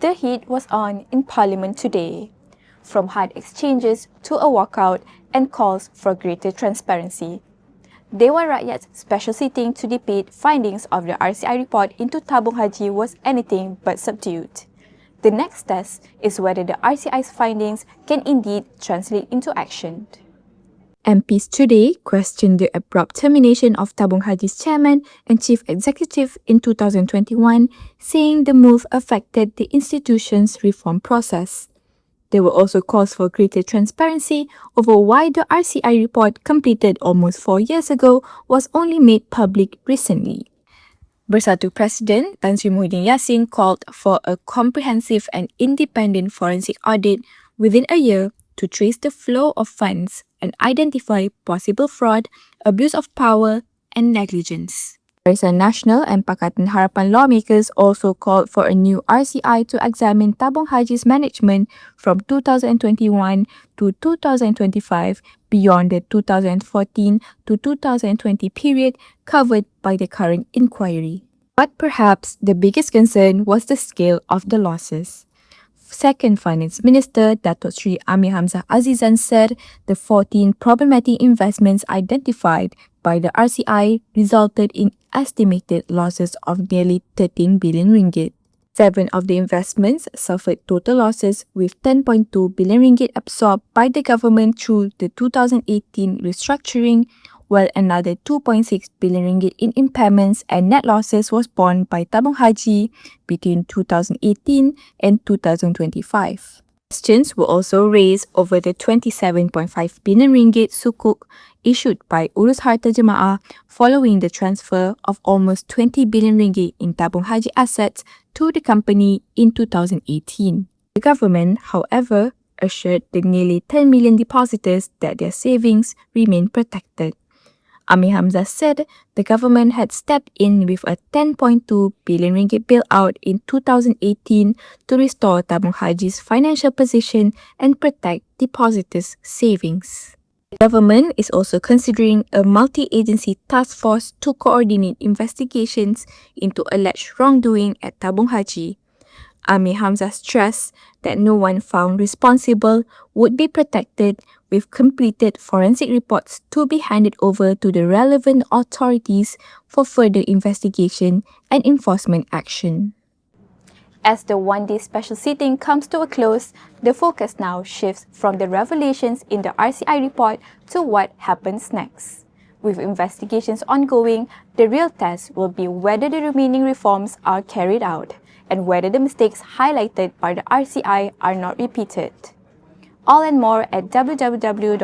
The heat was on in Parliament today, from hard exchanges to a walkout and calls for greater transparency. Dewan Rakyat's special sitting to debate findings of the RCI report into Tabung Haji was anything but subdued. The next test is whether the RCI's findings can indeed translate into action. MPs today questioned the abrupt termination of Tabung Haji's chairman and chief executive in 2021, saying the move affected the institution's reform process. There were also calls for greater transparency over why the RCI report completed almost 4 years ago was only made public recently. Bersatu President Tan Sri Muhyiddin Yassin called for a comprehensive and independent forensic audit within a year to trace the flow of funds and identify possible fraud, abuse of power, and negligence. Barisan Nasional and Pakatan Harapan lawmakers also called for a new RCI to examine Tabung Haji's management from 2021 to 2025 beyond the 2014 to 2020 period covered by the current inquiry. But perhaps the biggest concern was the scale of the losses. Second Finance Minister Datuk Sri Amir Hamzah Azizan said the 14 problematic investments identified by the RCI resulted in estimated losses of nearly 13 billion ringgit. 7 of the investments suffered total losses, with 10.2 billion ringgit absorbed by the government through the 2018 restructuring, while another 2.6 billion ringgit in impairments and net losses was borne by Tabung Haji between 2018 and 2025. Questions were also raised over the 27.5 billion ringgit sukuk issued by Urus Harta Jemaah following the transfer of almost 20 billion ringgit in Tabung Haji assets to the company in 2018. The government, however, assured the nearly 10 million depositors that their savings remain protected. Amir Hamzah said the government had stepped in with a 10.2 billion ringgit bailout in 2018 to restore Tabung Haji's financial position and protect depositors' savings. The government is also considering a multi-agency task force to coordinate investigations into alleged wrongdoing at Tabung Haji. Amir Hamzah stressed that no one found responsible would be protected, with completed forensic reports to be handed over to the relevant authorities for further investigation and enforcement action. As the one-day special sitting comes to a close, the focus now shifts from the revelations in the RCI report to what happens next. With investigations ongoing, the real test will be whether the remaining reforms are carried out and whether the mistakes highlighted by the RCI are not repeated. All and more at www.nst.com.my.